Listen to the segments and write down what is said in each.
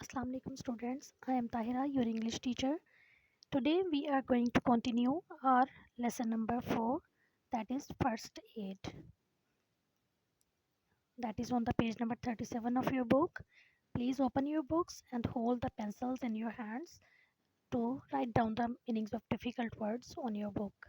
Assalamu alaikum students. I am Tahira, your English teacher. Today we are going to continue our lesson number 4, that is first aid. That is on the page number 37 of your book. Please open your books and hold the pencils in your hands to write down the meanings of difficult words on your book.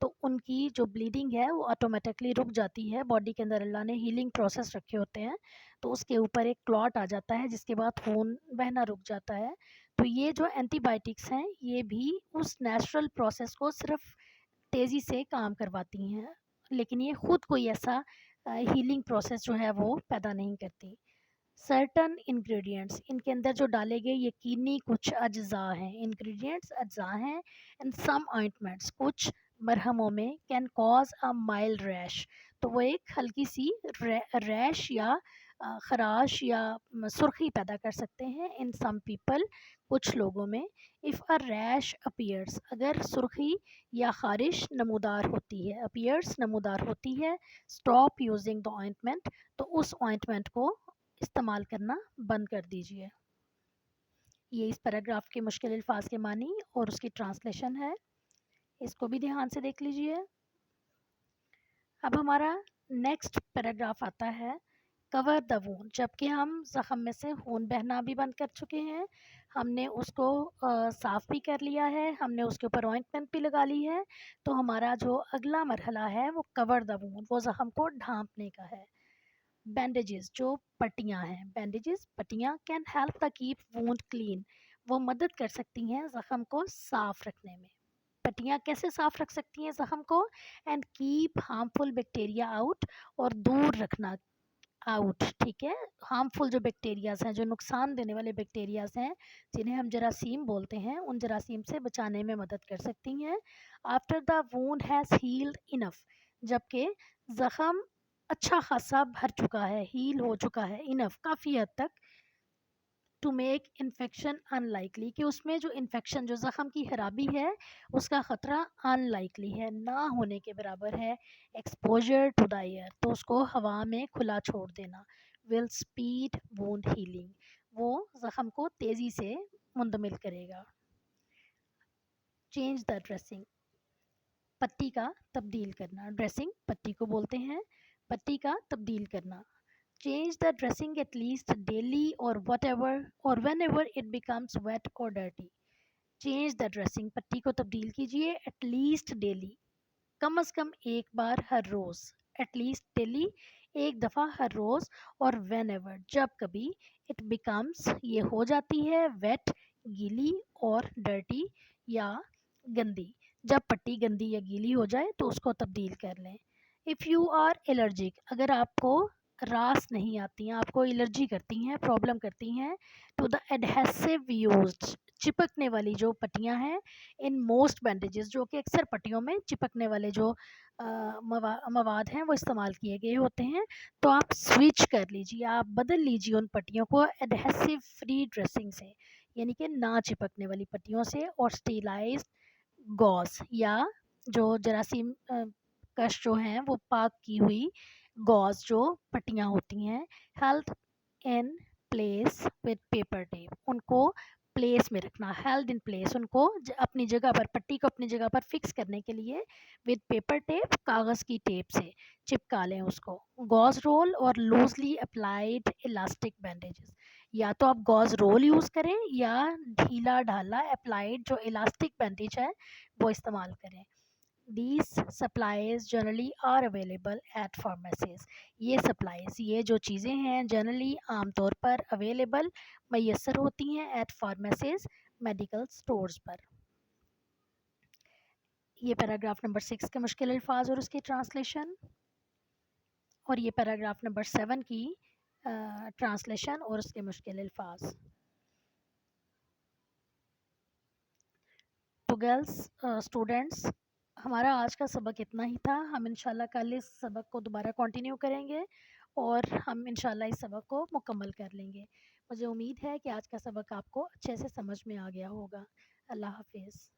تو ان کی جو bleeding ہے وہ automatically رک جاتی ہے. Body کے اندر اللہ نے ہیلنگ پروسیس رکھے ہوتے ہیں, تو اس کے اوپر ایک کلاٹ آ جاتا ہے جس کے بعد خون بہنا رک جاتا ہے. تو یہ جو اینٹی بائیوٹکس ہیں یہ بھی اس نیچرل پروسیس کو صرف تیزی سے کام کرواتی ہیں, لیکن یہ خود کوئی ایسا ہیلنگ پروسیس جو ہے وہ پیدا نہیں کرتی. سرٹن انگریڈینٹس, ان کے اندر جو ڈالے گئے یقینی کچھ اجزاء ہیں, انگریڈینٹس اجزاء ہیں. اینڈ سم آئنٹمنٹس, کچھ مرہموں میں کین کاز اے مائلڈ ریش, تو وہ ایک ہلکی سی ریش یا خراش یا سرخی پیدا کر سکتے ہیں. ان سم پیپل, کچھ لوگوں میں. اف اے ریش اپیئرس, اگر سرخی یا خارش نمودار ہوتی ہے, اپیئرس نمودار ہوتی ہے, اسٹاپ یوزنگ دا آئنٹمنٹ, تو اس آئنٹمنٹ کو استعمال کرنا بند کر دیجیے. یہ اس پیراگراف کے مشکل الفاظ کے معنی اور اس کی ٹرانسلیشن ہے, اس کو بھی دھیان سے دیکھ لیجیے. اب ہمارا نیکسٹ پیراگراف آتا ہے کور دا وونڈ. جبکہ ہم زخم میں سے خون بہنا بھی بند کر چکے ہیں, ہم نے اس کو صاف بھی کر لیا ہے, ہم نے اس کے اوپر آئنٹمنٹ بھی لگا لی ہے, تو ہمارا جو اگلا مرحلہ ہے وہ کور دا وونڈ, وہ زخم کو ڈھانپنے کا ہے. بینڈیجز, جو پٹیاں ہیں, بینڈیجز پٹیاں can help the keep wound clean, وہ مدد کر سکتی ہیں زخم کو صاف رکھنے میں. پٹیاں کیسے صاف رکھ سکتی ہیں زخم کو؟ And keep harmful bacteria out, اور دور رکھنا آؤٹ, ٹھیک ہے, ہارمفل جو بیکٹیریاز ہیں, جو نقصان دینے والے بیکٹیریاز ہیں جنہیں ہم جراثیم بولتے ہیں, ان جراثیم سے بچانے میں مدد کر سکتی ہیں. After the wound has healed enough, جبکہ زخم اچھا خاصا بھر چکا ہے, ہیل ہو چکا ہے, انف کافی حد تک, to make infection unlikely, کہ اس میں جو انفیکشن, جو زخم کی خرابی ہے اس کا خطرہ ان لائکلی ہے, نہ ہونے کے برابر ہے. ایکسپوجر ٹو دا ایئر, تو اس کو ہوا میں کھلا چھوڑ دینا. ول اسپیڈ وونڈ ہیلنگ, وہ زخم کو تیزی سے منتقل کرے گا. چینج دا ڈریسنگ, پٹی کا تبدیل کرنا, ڈریسنگ پٹی کو بولتے ہیں, پٹی کا تبدیل کرنا. Change the dressing at least daily or whatever or whenever it becomes wet or dirty. Change the dressing, پٹی کو تبدیل کیجیے, ایٹ لیسٹ ڈیلی, کم از کم ایک بار ہر روز, ایٹ لیسٹ ڈیلی ایک دفعہ ہر روز, اور وین ایور جب کبھی, اٹ بیکمس یہ ہو جاتی ہے, ویٹ گیلی, اور ڈرٹی یا گندی, جب پٹی گندی یا گیلی ہو جائے تو اس کو تبدیل کر لیں. اف یو آر الرجک, اگر آپ کو راس نہیں آتی ہیں, آپ کو الرجی کرتی ہیں, پرابلم کرتی ہیں, ٹو دا ایڈہیسو یوزڈ, چپکنے والی جو پٹیاں ہیں, ان موسٹ بینڈیجز, جو کہ اکثر پٹیوں میں چپکنے والے جو مواد ہیں وہ استعمال کیے گئے ہوتے ہیں, تو آپ سوئچ کر لیجیے, آپ بدل لیجیے ان پٹیوں کو ایڈہیسو فری ڈریسنگ سے, یعنی کہ نہ چپکنے والی پٹیوں سے, اور اسٹیلائزڈ گوز, یا جو جراثیم کش جو ہیں وہ پاک کی ہوئی گوز جو پٹیاں ہوتی ہیں. Held in place with paper tape, ان کو پلیس میں رکھنا, ہیلڈ ان پلیس, ان کو اپنی جگہ پر, پٹی کو اپنی جگہ پر فکس کرنے کے لیے وتھ پیپر ٹیپ, کاغذ کی ٹیپ سے چپکا لیں اس کو. گوز رول اور لوزلی اپلائیڈ الاسٹک بینڈیجز, یا تو آپ گوز رول یوز کریں یا ڈھیلا ڈھالا اپلائیڈ جو الاسٹک بینڈیج ہے وہ استعمال کریں. These supplies generally are available at pharmacies. یہ سپلائز, یہ جو چیزیں ہیں جنرلی عام طور پر اویلیبل, میسر ہوتی ہیں, ایٹ فارمیسیز, میڈیکل سٹورز پر. یہ پیراگراف نمبر 6 کے مشکل الفاظ اور اس کی ٹرانسلیشن, اور یہ پیراگراف نمبر 7 کی ٹرانسلیشن اور اس کے مشکل الفاظ. تو گرلس اسٹوڈینٹس, ہمارا آج کا سبق اتنا ہی تھا. ہم انشاءاللہ کل اس سبق کو دوبارہ کنٹینیو کریں گے, اور ہم انشاءاللہ اس سبق کو مکمل کر لیں گے. مجھے امید ہے کہ آج کا سبق آپ کو اچھے سے سمجھ میں آ گیا ہوگا. اللہ حافظ.